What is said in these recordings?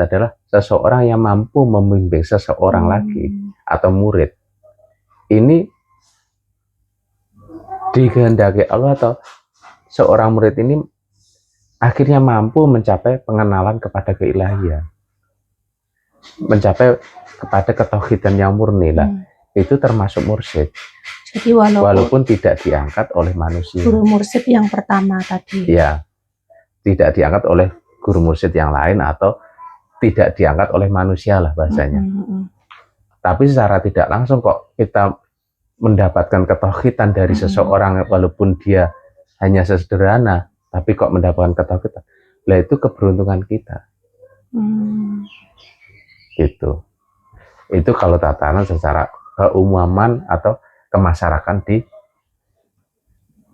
adalah seseorang yang mampu membimbing seseorang lagi atau murid. Ini dikehendaki Allah atau seorang murid ini akhirnya mampu mencapai pengenalan kepada keilahian, mencapai kepada ketauhidan yang murni lah. Itu termasuk mursyid. Jadi walaupun tidak diangkat oleh manusia. Guru mursyid yang pertama tadi. Ya, tidak diangkat oleh guru mursyid yang lain atau tidak diangkat oleh manusia lah bahasanya. Tapi secara tidak langsung kok kita mendapatkan ketauhidan dari seseorang, walaupun dia hanya sesederhana, tapi kok mendapatkan ketauhidan. Lah itu keberuntungan kita. Gitu. Itu kalau tatanan secara keumuman atau kemasyarakatan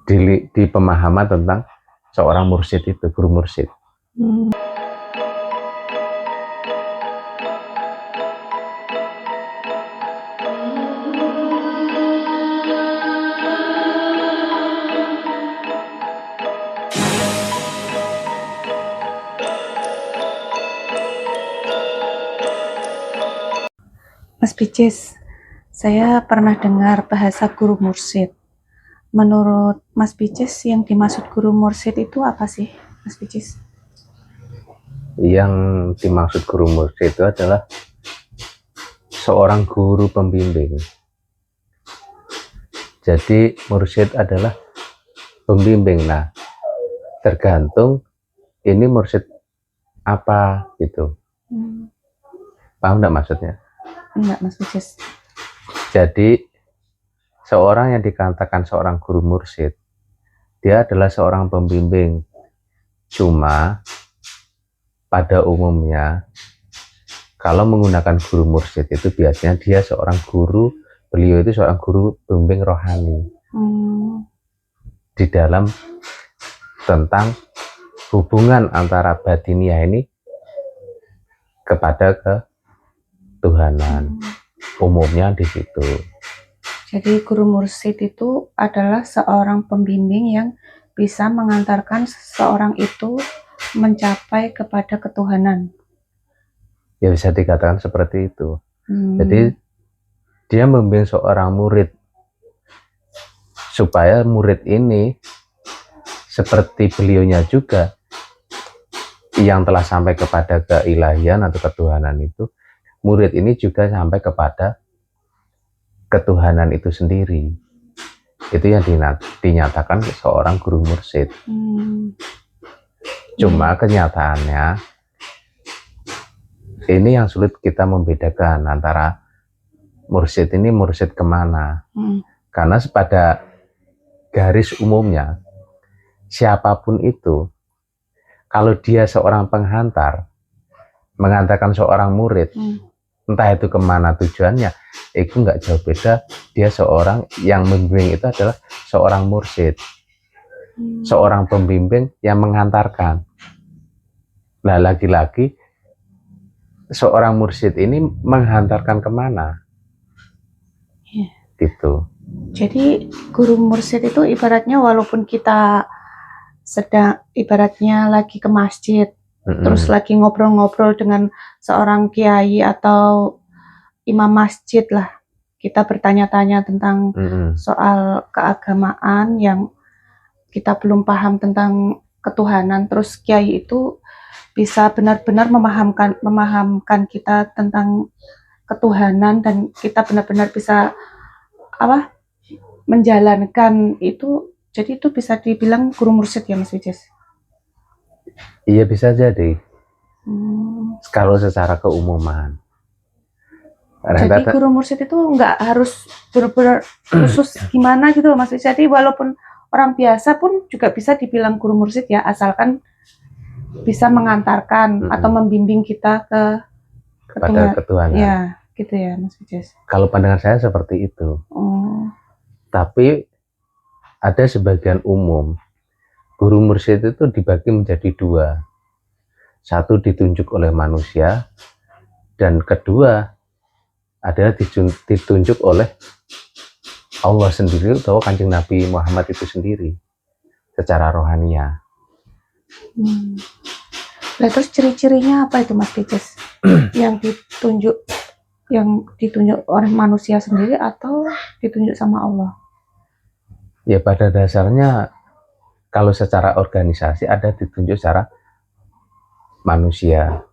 di pemahaman tentang seorang mursyid itu, guru mursyid. Mas Picis, saya pernah dengar bahasa guru mursyid. Menurut Mas Picis, yang dimaksud guru mursyid itu apa sih, Mas Picis? Yang dimaksud guru mursyid itu adalah seorang guru pembimbing. Jadi mursyid adalah pembimbing. Nah, tergantung ini mursyid apa gitu. Paham enggak maksudnya? Enggak, Mas Picis. Jadi seorang yang dikatakan seorang guru mursyid, dia adalah seorang pembimbing. Cuma pada umumnya kalau menggunakan guru mursyid itu biasanya dia seorang guru, beliau itu seorang guru pembimbing rohani. Di dalam tentang hubungan antara batiniah ini kepada ketuhanan. Umumnya di situ. Jadi guru mursyid itu adalah seorang pembimbing yang bisa mengantarkan seseorang itu mencapai kepada ketuhanan. Ya bisa dikatakan seperti itu. Jadi dia membimbing seorang murid supaya murid ini seperti beliaunya juga yang telah sampai kepada keilahian atau ketuhanan itu, murid ini juga sampai kepada ketuhanan itu sendiri. Itu yang dinyatakan seorang guru mursyid. Cuma kenyataannya ini yang sulit kita membedakan antara mursyid ini mursyid kemana. Karena pada garis umumnya siapapun itu, kalau dia seorang penghantar mengantarkan seorang murid, entah itu kemana tujuannya, itu nggak jauh beda. Dia seorang yang membimbing, itu adalah seorang mursyid, seorang pembimbing yang mengantarkan. Nah, lagi-lagi seorang mursyid ini menghantarkan kemana? Gitu. Jadi guru mursyid itu ibaratnya walaupun kita sedang ibaratnya lagi ke masjid, terus lagi ngobrol-ngobrol dengan seorang kiai atau imam masjid lah, kita bertanya-tanya tentang soal keagamaan yang kita belum paham tentang ketuhanan, terus kiai itu bisa benar-benar memahamkan kita tentang ketuhanan, dan kita benar-benar bisa menjalankan itu. Jadi itu bisa dibilang guru mursyid ya, Mas Picis? Iya, bisa jadi. Kalau secara keumuman. Jadi guru mursyid itu nggak harus benar-benar khusus gimana gitu loh, Mas Picis. Jadi walaupun orang biasa pun juga bisa dibilang guru mursyid ya, asalkan bisa mengantarkan atau membimbing kita kepada ketuhanan. Ya, gitu ya, Mas Picis. Kalau pandangan saya seperti itu. Tapi ada sebagian umum guru mursyid itu dibagi menjadi dua. Satu ditunjuk oleh manusia, dan kedua adalah ditunjuk oleh Allah sendiri atau Kanjeng Nabi Muhammad itu sendiri secara rohaniah. Nah, terus ciri-cirinya apa itu Mas Pices? yang ditunjuk oleh manusia sendiri atau ditunjuk sama Allah? Ya pada dasarnya kalau secara organisasi ada ditunjuk secara manusia,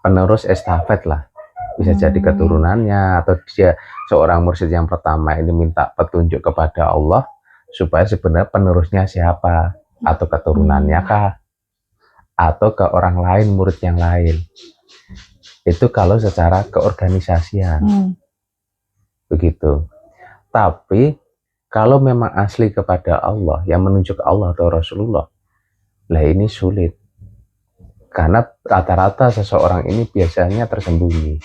penerus estafet lah, bisa jadi keturunannya, atau dia seorang mursyid yang pertama ini minta petunjuk kepada Allah supaya sebenarnya penerusnya siapa, atau keturunannya kah, atau ke orang lain, murid yang lain. Itu kalau secara keorganisasian. Begitu. Tapi kalau memang asli kepada Allah, yang menunjuk Allah atau Rasulullah, lah ini sulit. Karena rata-rata seseorang ini biasanya tersembunyi.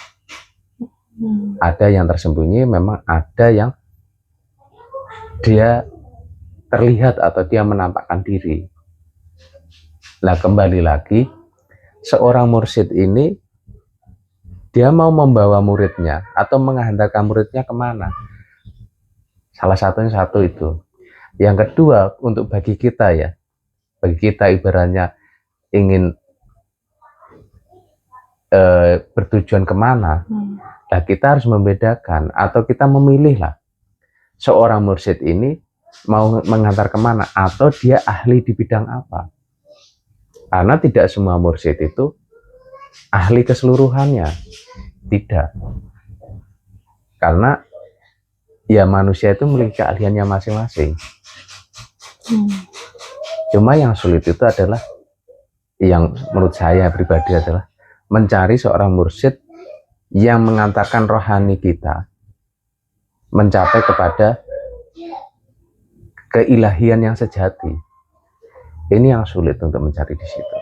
Ada yang tersembunyi, memang ada yang dia terlihat atau dia menampakkan diri. Nah kembali lagi, seorang mursyid ini dia mau membawa muridnya atau menghantarkan muridnya kemana? Salah satunya satu itu. Yang kedua, untuk bagi kita ya, bagi kita ibaratnya ingin bertujuan kemana, nah kita harus membedakan atau kita memilih lah seorang mursyid ini mau mengantar kemana atau dia ahli di bidang apa. Karena tidak semua mursyid itu ahli keseluruhannya, tidak. Karena ya manusia itu memiliki keahliannya masing-masing. Cuma yang sulit itu adalah, yang menurut saya pribadi adalah mencari seorang mursyid yang mengantarkan rohani kita mencapai kepada keilahian yang sejati. Ini yang sulit untuk mencari di situ.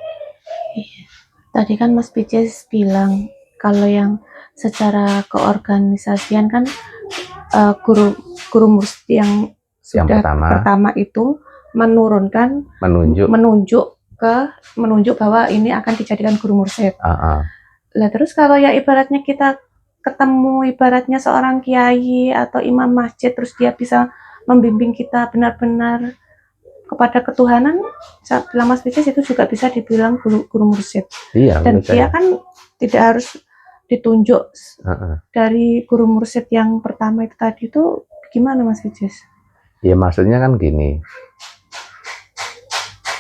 Iya. Tadi kan Mas Pices bilang kalau yang secara keorganisasian kan guru mursyid yang sudah pertama itu menunjuk bahwa ini akan dijadikan guru mursyid. Lah terus kalau ya ibaratnya kita ketemu ibaratnya seorang kiai atau imam masjid, terus dia bisa membimbing kita benar-benar kepada ketuhanan, bilang Mas Pices itu juga bisa dibilang guru mursyid. Iya, dan dia kan tidak harus ditunjuk dari guru mursyid yang pertama itu tadi. Itu gimana Mas Pices? Ya maksudnya kan gini,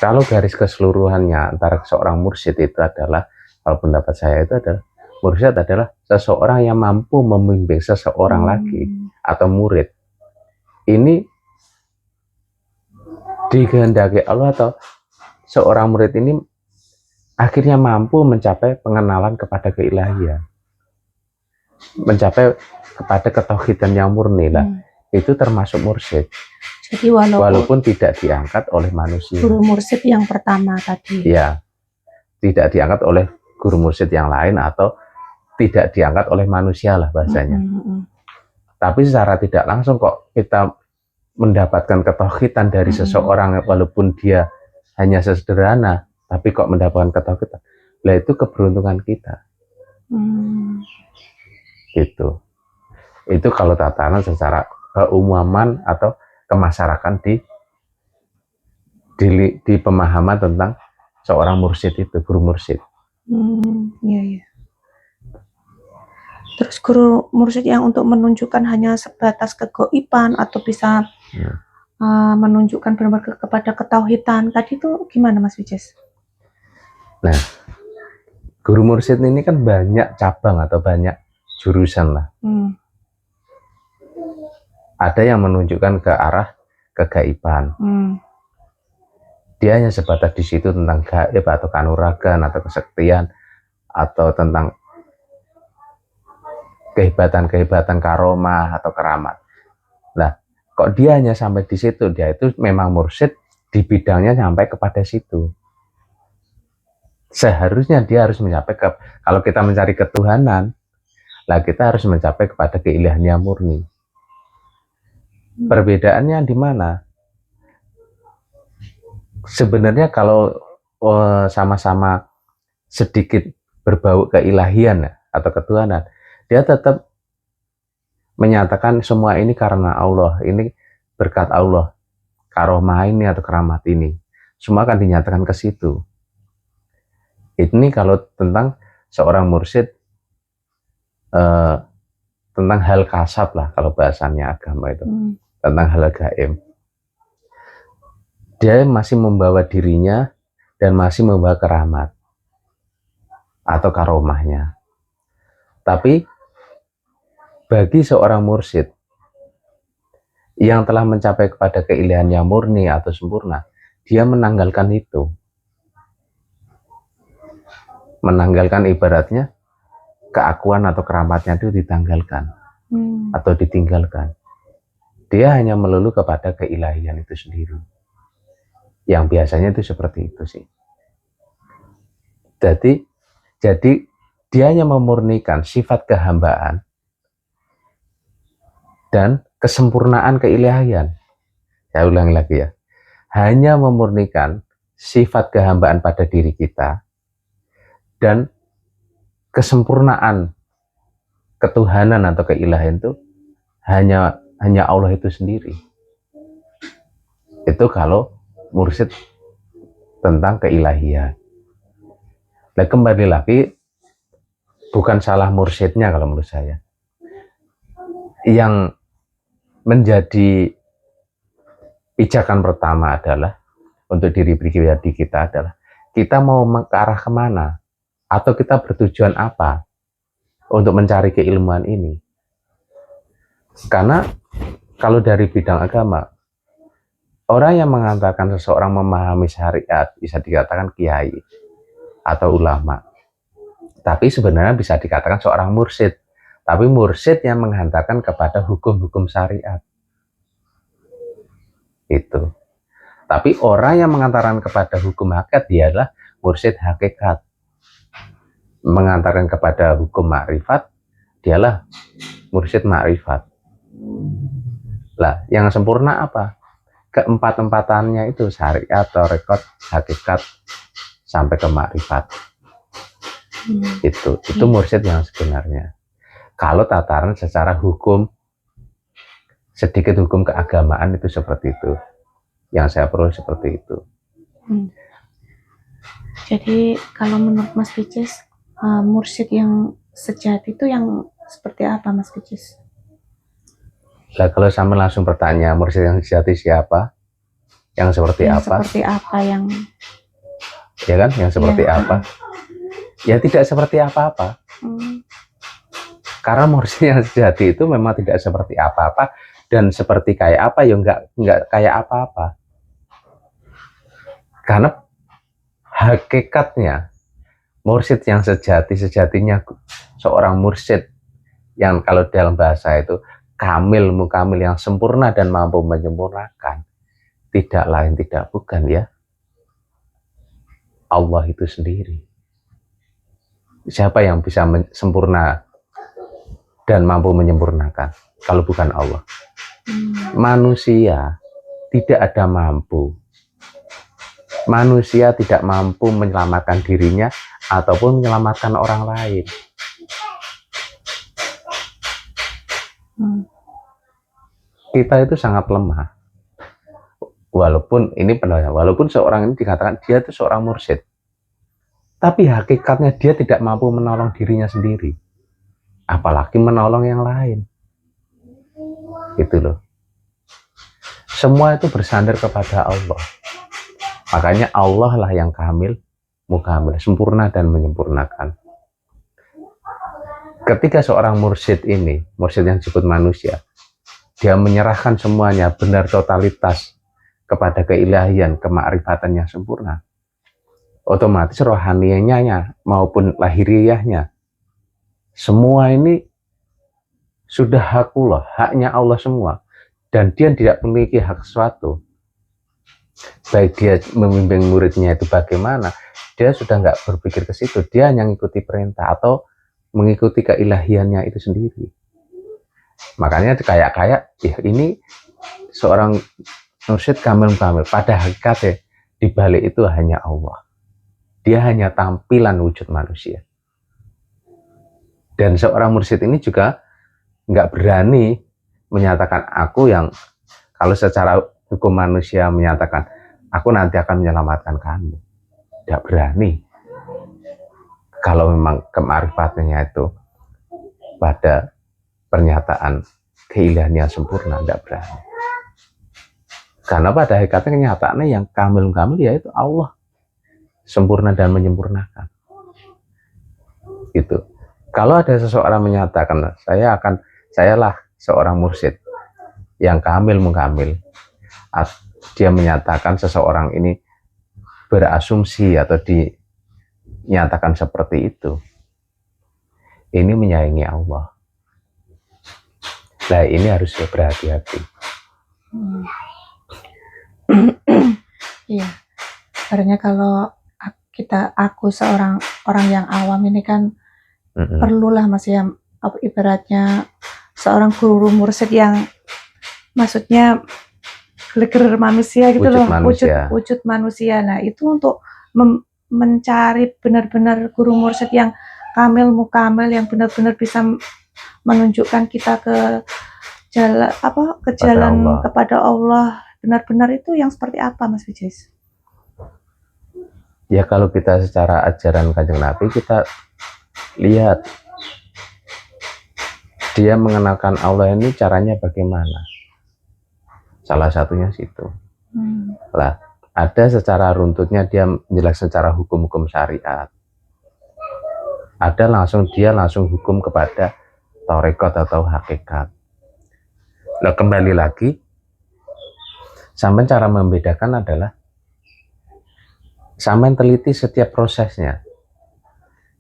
kalau garis keseluruhannya antara seorang mursyid itu adalah, kalau pendapat saya itu adalah, mursyid adalah seseorang yang mampu membimbing seseorang lagi atau murid. Ini dikehendaki Allah atau seorang murid ini akhirnya mampu mencapai pengenalan kepada keilahian, mencapai kepada ketauhidan yang murni lah. Itu termasuk mursyid. Jadi walaupun tidak diangkat oleh manusia. Guru mursyid yang pertama tadi. Ya, tidak diangkat oleh guru mursyid yang lain atau tidak diangkat oleh manusia lah bahasanya. Tapi secara tidak langsung kok kita mendapatkan ketauhidan dari seseorang, walaupun dia hanya sesederhana, tapi kok mendapatkan ketauhidan. Lah itu keberuntungan kita. Gitu. Itu kalau tatanan secara keumuman atau kemasyarakatan di pemahaman tentang seorang mursyid itu, guru mursyid. Iya. Terus guru mursyid yang untuk menunjukkan hanya sebatas kegoiban atau bisa menunjukkan benar-benar kepada ketauhidan tadi itu gimana Mas Pices? Nah, guru mursyid ini kan banyak cabang atau banyak jurusan lah. Ada yang menunjukkan ke arah kegaiban. Dia hanya sebatas di situ tentang gaib atau kanuragan atau kesaktian atau tentang kehebatan karomah atau keramat. Nah, kok dia hanya sampai di situ? Dia itu memang mursyid di bidangnya sampai kepada situ. Seharusnya dia harus mencapai kalau kita mencari ketuhanan, lah kita harus mencapai kepada keilahian yang murni. Perbedaannya di mana? Sebenarnya kalau sama-sama sedikit berbau keilahian atau ketuhanan, dia tetap menyatakan semua ini karena Allah, ini berkat Allah, karomah ini atau keramat ini, semua akan dinyatakan ke situ. Ini kalau tentang seorang mursyid, tentang hal kasab lah kalau bahasannya agama itu, tentang hal gaib. Dia masih membawa dirinya dan masih membawa keramat atau karomahnya. Tapi bagi seorang mursyid yang telah mencapai kepada keilahian yang murni atau sempurna, dia menanggalkan itu. Menanggalkan ibaratnya keakuan atau keramatnya itu ditanggalkan atau ditinggalkan. Dia hanya melulu kepada keilahian itu sendiri. Yang biasanya itu seperti itu sih. Jadi dia hanya memurnikan sifat kehambaan dan kesempurnaan keilahian. Saya ulangi lagi ya. Hanya memurnikan sifat kehambaan pada diri kita dan kesempurnaan ketuhanan atau keilahian itu hanya Allah itu sendiri. Itu kalau mursyid tentang keilahian. Nah, kembali lagi, bukan salah mursyidnya kalau menurut saya. Yang menjadi pijakan pertama adalah untuk diri pribadi kita adalah kita mau ke arah kemana atau kita bertujuan apa untuk mencari keilmuan ini. Karena kalau dari bidang agama, orang yang mengatakan seseorang memahami syariat bisa dikatakan kiai atau ulama. Tapi sebenarnya bisa dikatakan seorang mursyid. Tapi mursyid yang menghantarkan kepada hukum-hukum syariat. Itu. Tapi orang yang mengantarkan kepada hukum hakikat, dialah mursyid hakikat. Mengantarkan kepada hukum makrifat, dialah mursyid makrifat. Lah, yang sempurna apa? Keempat-empatannya itu syariat, tarekat, hakikat sampai ke makrifat. Itu mursyid yang sebenarnya. Kalau tataran secara hukum, sedikit hukum keagamaan itu seperti itu. Yang saya perlu seperti itu. Jadi kalau menurut Mas Kicis, mursyid yang sejati itu yang seperti apa, Mas Kicis? Nah, kalau sama langsung bertanya, mursyid yang sejati siapa? Yang seperti yang apa? Seperti apa yang? Ya kan, yang seperti apa? Ya tidak seperti apa-apa. Karena mursyid yang sejati itu memang tidak seperti apa-apa, dan seperti kayak apa ya enggak kayak apa-apa. Karena hakikatnya mursyid yang sejatinya seorang mursyid yang kalau dalam bahasa itu kamil, mukamil, yang sempurna dan mampu menyempurnakan, tidak lain tidak bukan ya Allah itu sendiri. Siapa yang bisa sempurna dan mampu menyempurnakan kalau bukan Allah? Manusia tidak ada mampu. Manusia tidak mampu menyelamatkan dirinya ataupun menyelamatkan orang lain. Kita itu sangat lemah. Walaupun ini pendapat, walaupun seorang ini dikatakan dia itu seorang mursyid, tapi hakikatnya dia tidak mampu menolong dirinya sendiri, apalagi menolong yang lain. Itu loh. Semua itu bersandar kepada Allah. Makanya Allah lah yang kamil, mukamil, sempurna dan menyempurnakan. Ketika seorang mursyid ini, mursyid yang disebut manusia, dia menyerahkan semuanya benar totalitas kepada keilahian, kemakrifatan yang sempurna, otomatis rohanianya maupun lahiriahnya, semua ini sudah hakullah, haknya Allah semua, dan dia tidak memiliki hak sesuatu. Baik dia membimbing muridnya itu bagaimana, dia sudah nggak berpikir ke situ, dia hanya mengikuti perintah atau mengikuti keilahiannya itu sendiri. Makanya kayak ya ini seorang mursyid kamil, pada hakikatnya di balik itu hanya Allah. Dia hanya tampilan wujud manusia. Dan seorang mursyid ini juga nggak berani menyatakan aku yang, kalau secara hukum manusia menyatakan aku nanti akan menyelamatkan kamu, tidak berani. Kalau memang kemarifatannya itu pada pernyataan keilahian yang sempurna, tidak berani. Karena pada hakikatnya kenyataannya yang kamil yaitu Allah, sempurna dan menyempurnakan. Gitu. Kalau ada seseorang menyatakan sayalah seorang mursyid yang kamil, dia menyatakan seseorang ini berasumsi atau dinyatakan seperti itu, ini menyayangi Allah. Nah, ini harus berhati-hati. Iya, sebenarnya kalau aku seorang orang yang awam ini kan perlulah Mas ya, ibaratnya seorang guru mursyid yang maksudnya geger manusia gitu loh, wujud manusia. Nah, itu untuk mencari benar-benar guru mursyid yang kamil mukamil, yang benar-benar bisa menunjukkan kita ke jalan kepada Allah benar-benar, itu yang seperti apa Mas Wijis? Ya, kalau kita secara ajaran Kanjeng Nabi, kita lihat dia mengenalkan Allah ini caranya bagaimana. Salah satunya situ. Lah, ada secara runtutnya dia menjelaskan secara hukum-hukum syariat. Ada dia langsung hukum kepada tarekat atau hakikat. Nah, kembali lagi, sampai cara membedakan adalah sampai teliti setiap prosesnya,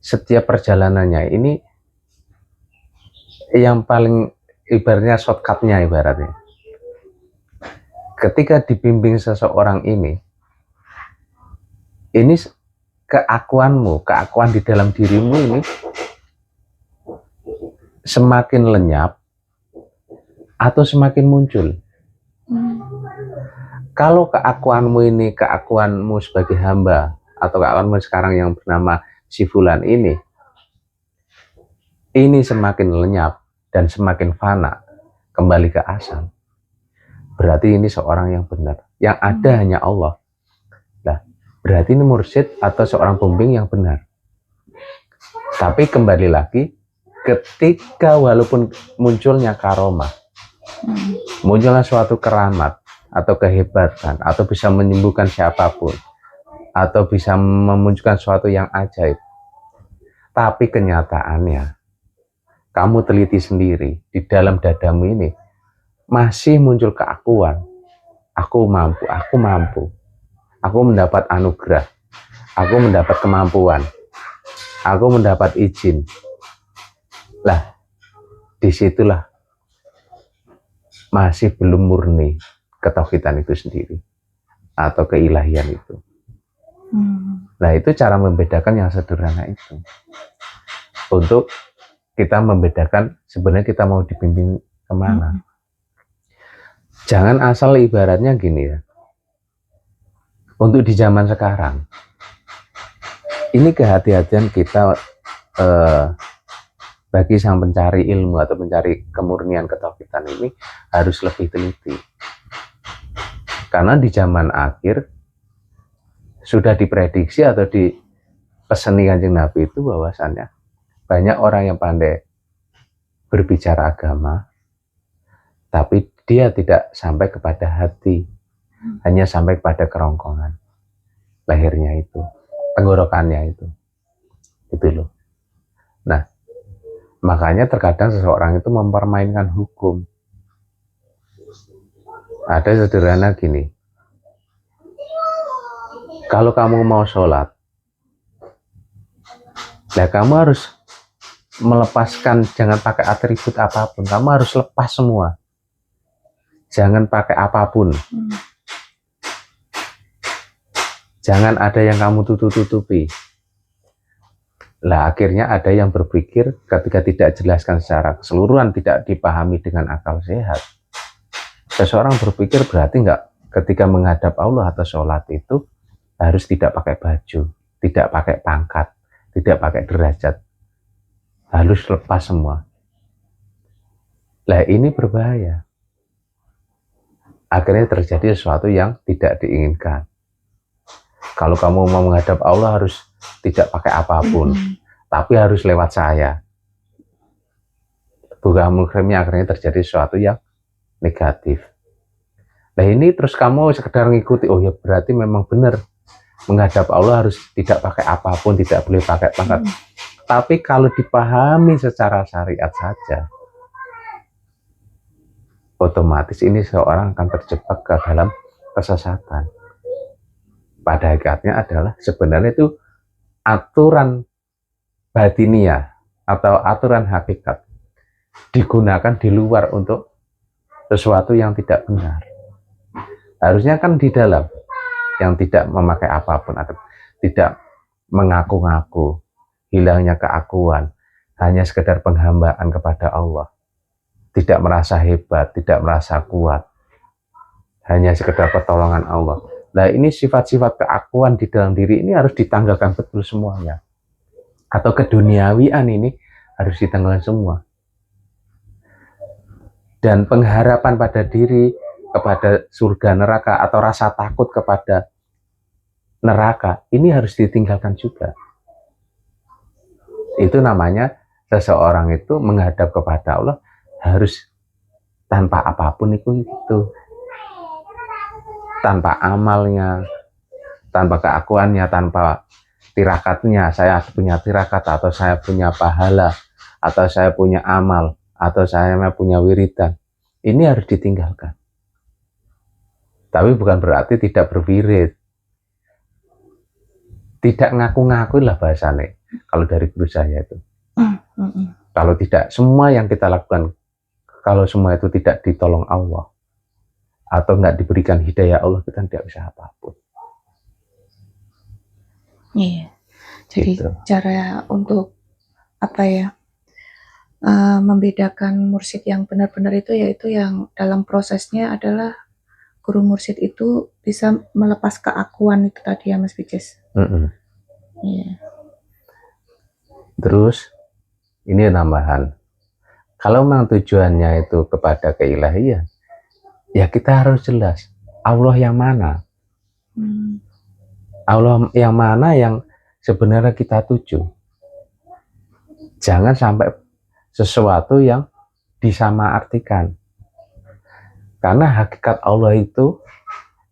setiap perjalanannya. Ini yang paling ibaratnya shortcutnya, ibaratnya. Ketika dibimbing seseorang ini keakuan di dalam dirimu ini semakin lenyap atau semakin muncul. Kalau keakuanmu sebagai hamba, atau keakuanmu sekarang yang bernama si fulan ini semakin lenyap dan semakin fana, kembali ke asal, berarti ini seorang yang benar, yang ada hanya Allah. Nah, berarti ini mursyid atau seorang pembimbing yang benar. Tapi kembali lagi, ketika walaupun munculnya karomah, munculnya suatu keramat atau kehebatan, atau bisa menyembuhkan siapapun, atau bisa memunculkan suatu yang ajaib, tapi kenyataannya kamu teliti sendiri, di dalam dadamu ini masih muncul keakuan, aku mampu, aku mendapat anugerah, aku mendapat kemampuan, aku mendapat izin. Lah, disitulah masih belum murni ketauhidan itu sendiri atau keilahian itu. Nah, itu cara membedakan yang sederhana itu. Untuk kita membedakan sebenarnya kita mau dibimbing kemana. Jangan asal ibaratnya gini ya. Untuk di zaman sekarang, ini kehati-hatian kita bagi sang pencari ilmu atau mencari kemurnian ketauhidan ini harus lebih teliti. Karena di zaman akhir sudah diprediksi atau dipeseni Kanjeng Nabi itu bahwasannya banyak orang yang pandai berbicara agama, tapi dia tidak sampai kepada hati, hanya sampai kepada kerongkongan lahirnya itu, tenggorokannya itu loh. Nah, makanya terkadang seseorang itu mempermainkan hukum. Ada sederhana gini, kalau kamu mau sholat, nah kamu harus melepaskan, jangan pakai atribut apapun, kamu harus lepas semua, jangan pakai apapun, jangan ada yang kamu tutupi. Lah, akhirnya ada yang berpikir ketika tidak jelaskan secara keseluruhan, tidak dipahami dengan akal sehat, seseorang berpikir berarti ketika menghadap Allah atau sholat itu harus tidak pakai baju, tidak pakai pangkat, tidak pakai derajat, harus lepas semua. Lah, ini berbahaya. Akhirnya terjadi sesuatu yang tidak diinginkan. Kalau kamu mau menghadap Allah harus tidak pakai apapun, tapi harus lewat saya. Bukan akhirnya terjadi sesuatu yang negatif. Nah ini terus kamu sekedar ngikuti, oh ya berarti memang benar menghadap Allah harus tidak pakai apapun, tidak boleh pakai pangkat. Tapi kalau dipahami secara syariat saja, otomatis ini seorang akan terjebak ke dalam kesesatan. Pada hakikatnya adalah sebenarnya itu aturan batiniah atau aturan hakikat digunakan di luar untuk sesuatu yang tidak benar. Harusnya kan di dalam, yang tidak memakai apapun atau tidak mengaku-ngaku, hilangnya keakuan, hanya sekedar penghambaan kepada Allah, tidak merasa hebat, tidak merasa kuat, hanya sekedar pertolongan Allah. Nah ini sifat-sifat keakuan di dalam diri ini harus ditanggalkan betul semuanya, atau keduniawian ini harus ditanggalkan semua. Dan pengharapan pada diri, kepada surga neraka, atau rasa takut kepada neraka, ini harus ditinggalkan juga. Itu namanya seseorang itu menghadap kepada Allah harus tanpa apapun itu. Tanpa amalnya, tanpa keakuannya, tanpa tirakatnya, saya punya tirakat, atau saya punya pahala, atau saya punya amal, atau saya punya wiridan, ini harus ditinggalkan. Tapi bukan berarti tidak berwirid, tidak ngaku-ngaku lah bahasanya. Kalau dari guru saya itu, kalau tidak semua yang kita lakukan, kalau semua itu tidak ditolong Allah atau nggak diberikan hidayah Allah, kita tidak bisa apapun. Iya. Jadi Gitu. cara untuk apa ya? Membedakan mursyid yang benar-benar itu yaitu yang dalam prosesnya adalah guru mursyid itu bisa melepas keakuan itu tadi ya Mas Bijes. Iya. Terus ini tambahan, kalau memang tujuannya itu kepada keilahian, ya kita harus jelas Allah yang mana, Allah yang mana yang sebenarnya kita tuju. Jangan sampai sesuatu yang disamaartikan. Karena hakikat Allah itu,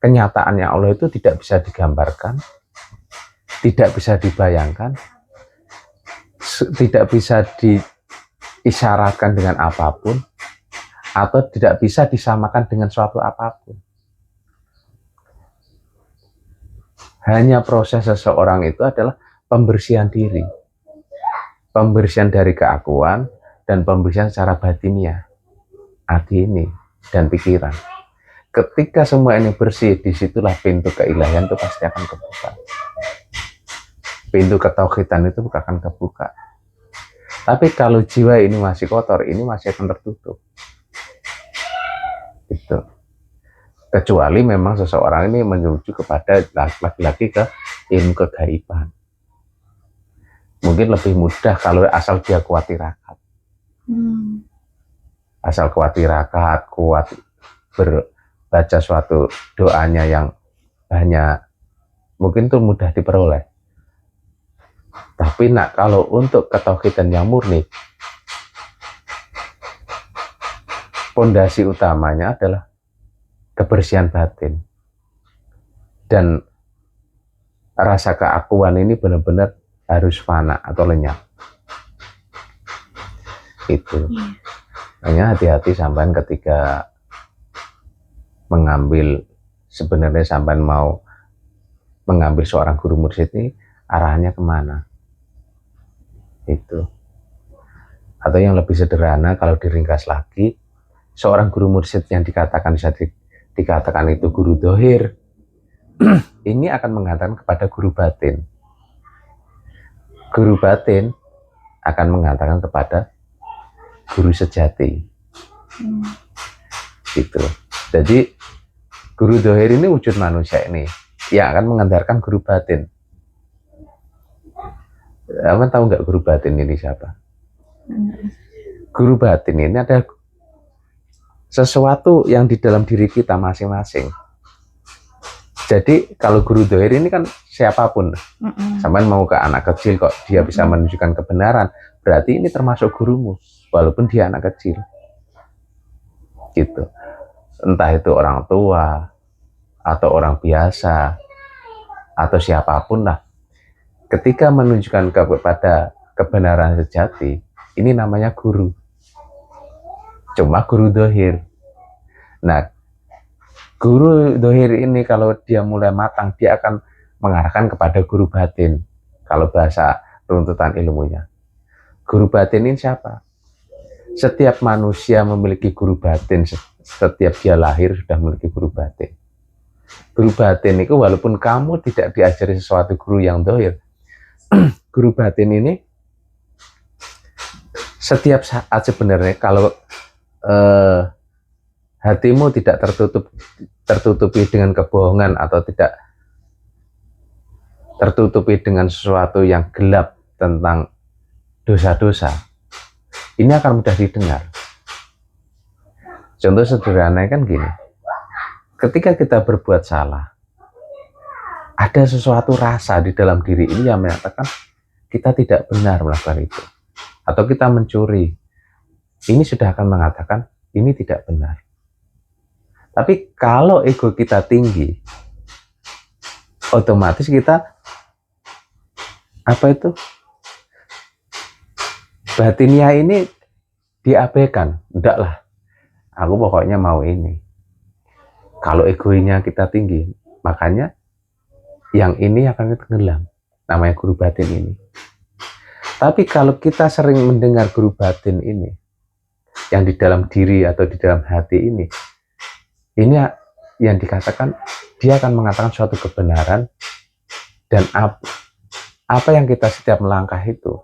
kenyataannya Allah itu tidak bisa digambarkan, tidak bisa dibayangkan, tidak bisa diisyaratkan dengan apapun, atau tidak bisa disamakan dengan suatu apapun. Hanya proses seseorang itu adalah pembersihan diri, pembersihan dari keakuan, dan pembersihan secara batiniah, hati ini dan pikiran. Ketika semua ini bersih, disitulah pintu keilahian itu pasti akan kebuka. Pintu ketauhidan itu akan kebuka. Tapi kalau jiwa ini masih kotor, ini masih akan tertutup. Itu. Kecuali memang seseorang ini menuju kepada lagi-lagi ke ilmu kegaiban. Mungkin lebih mudah kalau asal dia kuat tirakat. Asal kuat tirakat, kuat berbaca suatu doanya yang banyak, mungkin itu mudah diperoleh. Tapi kalau untuk ketauhidan yang murni, pondasi utamanya adalah kebersihan batin. Dan rasa keakuan ini benar-benar harus fana atau lenyap. Itu. Hanya hati-hati sampean ketika mengambil, sebenarnya sampean mau mengambil seorang guru mursyid ini arahnya kemana. Itu. Atau yang lebih sederhana kalau diringkas lagi, seorang guru mursyid yang dikatakan bisa dikatakan itu guru dohir, ini akan mengatakan kepada guru batin. Guru batin akan mengatakan kepada guru sejati. Gitu. Jadi guru dohir ini wujud manusia ini yang akan mengantarkan guru batin. Kamu tahu nggak guru batin ini siapa? Guru batin ini adalah sesuatu yang di dalam diri kita masing-masing. Jadi kalau guru dohir ini kan siapapun, sampai mau ke anak kecil kok dia bisa menunjukkan kebenaran, berarti ini termasuk gurumu, walaupun dia anak kecil. Gitu. Entah itu orang tua, atau orang biasa, atau siapapun lah. Ketika menunjukkan kepada kebenaran sejati, ini namanya guru. Cuma guru dohir. Nah, guru dohir ini kalau dia mulai matang, dia akan mengarahkan kepada guru batin. Kalau bahasa runtutan ilmunya. Guru batin ini siapa? Setiap manusia memiliki guru batin. Setiap dia lahir sudah memiliki guru batin. Guru batin itu walaupun kamu tidak diajari sesuatu guru yang dohir, guru batin ini setiap saat sebenarnya kalau hatimu tidak tertutupi dengan kebohongan atau tidak tertutupi dengan sesuatu yang gelap tentang dosa-dosa, ini akan mudah didengar. Contoh sederhana kan gini, ketika kita berbuat salah, ada sesuatu rasa di dalam diri ini yang menyatakan kita tidak benar melakukan itu. Atau kita mencuri, ini sudah akan mengatakan ini tidak benar. Tapi kalau ego kita tinggi, otomatis kita batinnya ini diabaikan. Enggak lah, aku pokoknya mau ini. Kalau egonya kita tinggi, makanya yang ini akan tenggelam, namanya guru batin ini. Tapi kalau kita sering mendengar guru batin ini, yang di dalam diri atau di dalam hati ini yang dikatakan, dia akan mengatakan suatu kebenaran, dan apa yang kita setiap melangkah itu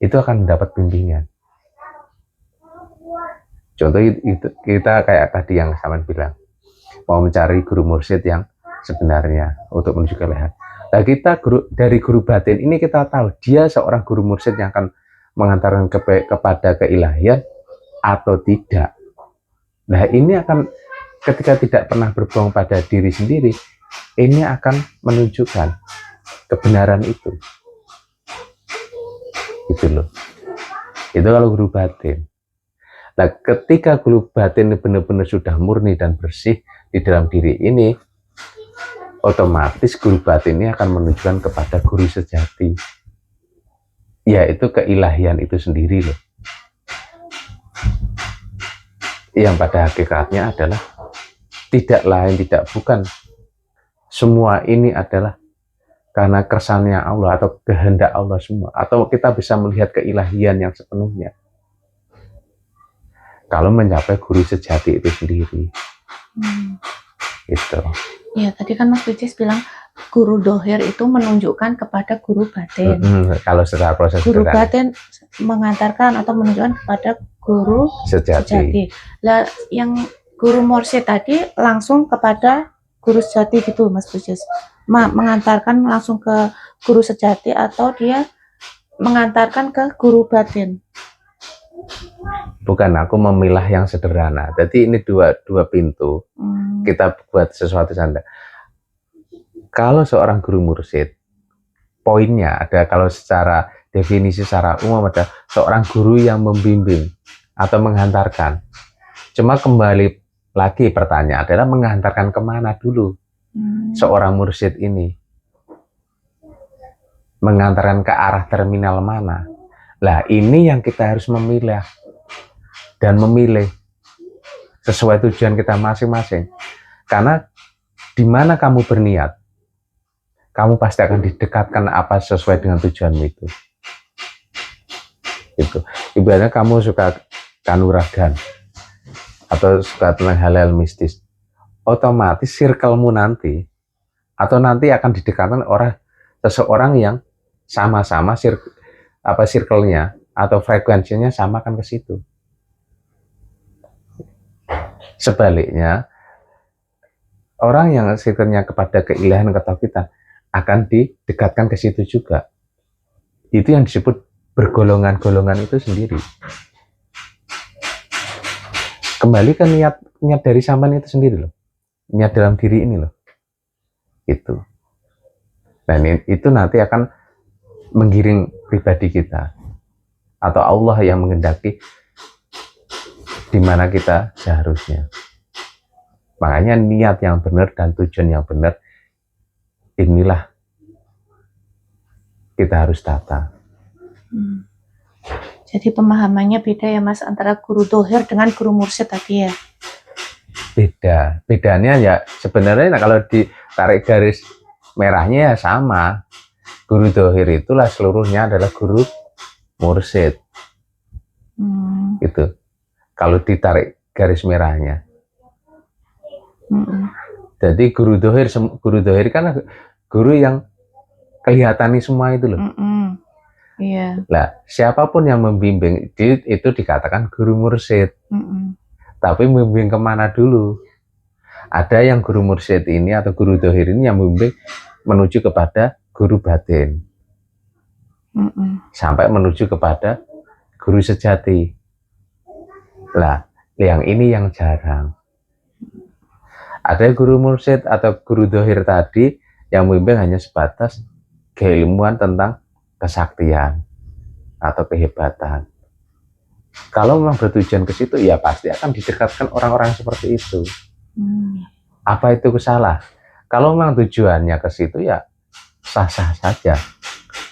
akan mendapat bimbingan. Contoh itu, kita kayak tadi yang Saman bilang, mau mencari guru mursyid yang sebenarnya untuk menuju kelehat. Nah, kita dari guru batin ini kita tahu dia seorang guru mursyid yang akan mengantarkan kepada keilahian atau tidak. Nah, ini akan ketika tidak pernah berbohong pada diri sendiri, ini akan menunjukkan kebenaran itu. Gitu loh. Itu kalau guru batin. Nah, ketika guru batin benar-benar sudah murni dan bersih di dalam diri ini, otomatis guru batin ini akan menunjukkan kepada guru sejati, yaitu keilahian itu sendiri loh. Yang pada hakikatnya adalah tidak lain tidak bukan, semua ini adalah karena kersanya Allah atau kehendak Allah semua, atau kita bisa melihat keilahian yang sepenuhnya kalau mencapai guru sejati itu sendiri. Itu. Ya, tadi kan Mas Bicis bilang guru dohir itu menunjukkan kepada guru batin. Kalau secara proses guru batin mengantarkan atau menunjukkan kepada guru sejati. Lah, yang guru mursyid tadi langsung kepada guru sejati gitu, Mas Bicis. Mengantarkan langsung ke guru sejati atau dia mengantarkan ke guru batin? Bukan, aku memilah yang sederhana. Jadi ini dua pintu. Kita buat sesuatu canda. Kalau seorang guru mursyid, poinnya ada, kalau secara definisi secara umum ada seorang guru yang membimbing atau menghantarkan. Cuma kembali lagi pertanyaan adalah menghantarkan kemana dulu seorang mursyid ini? Mengantarkan ke arah terminal mana? Lah, ini yang kita harus memilah dan memilih sesuai tujuan kita masing-masing. Karena di mana kamu berniat, kamu pasti akan didekatkan apa sesuai dengan tujuanmu itu. Itu. Ibaratnya kamu suka kanuragan atau suka tentang hal-hal mistis, otomatis circle-mu nanti atau nanti akan didekatkan seseorang yang sama-sama circle-nya atau frekuensinya sama kan ke situ. Sebaliknya, orang yang circle-nya kepada keilahian ketauhidan akan didekatkan ke situ juga. Itu yang disebut bergolongan-golongan itu sendiri. Kembali ke niat dari Saman itu sendiri loh. Niat dalam diri ini loh. itu. Dan itu nanti akan menggiring pribadi kita, atau Allah yang mengendaki di mana kita seharusnya. Makanya niat yang benar dan tujuan yang benar inilah kita harus tata. Jadi pemahamannya beda ya Mas antara guru dohir dengan guru mursyid tadi ya? Beda. Bedanya ya sebenarnya kalau ditarik garis merahnya ya sama. Guru dohir itulah seluruhnya adalah guru mursyid. Gitu. Kalau ditarik garis merahnya. Jadi guru dohir kan guru yang kelihatan semua itu loh. Iya. Nah, siapapun yang membimbing itu dikatakan guru mursyid. Tapi membimbing kemana dulu? Ada yang guru mursyid ini atau guru dohir ini yang membimbing menuju kepada guru batin. Sampai menuju kepada guru sejati. Lah, yang ini yang jarang. Ada guru mursyid atau guru dohir tadi yang membimbing hanya sebatas keilmuan tentang kesaktian atau kehebatan. Kalau memang bertujuan ke situ, ya pasti akan didekatkan orang-orang seperti itu. Apa itu salah? Kalau memang tujuannya ke situ, ya sah-sah saja.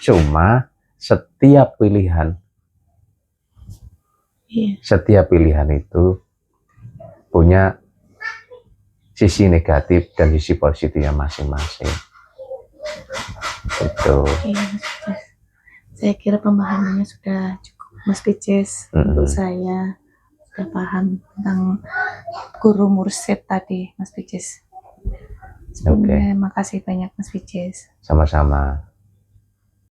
Cuma setiap pilihan itu punya sisi negatif dan sisi positifnya masing-masing. Itu. Saya kira pemahamannya sudah cukup Mas Pices. Untuk saya sudah paham tentang guru mursyid tadi Mas Pices. Sebelumnya makasih banyak Mas Pices. Sama-sama.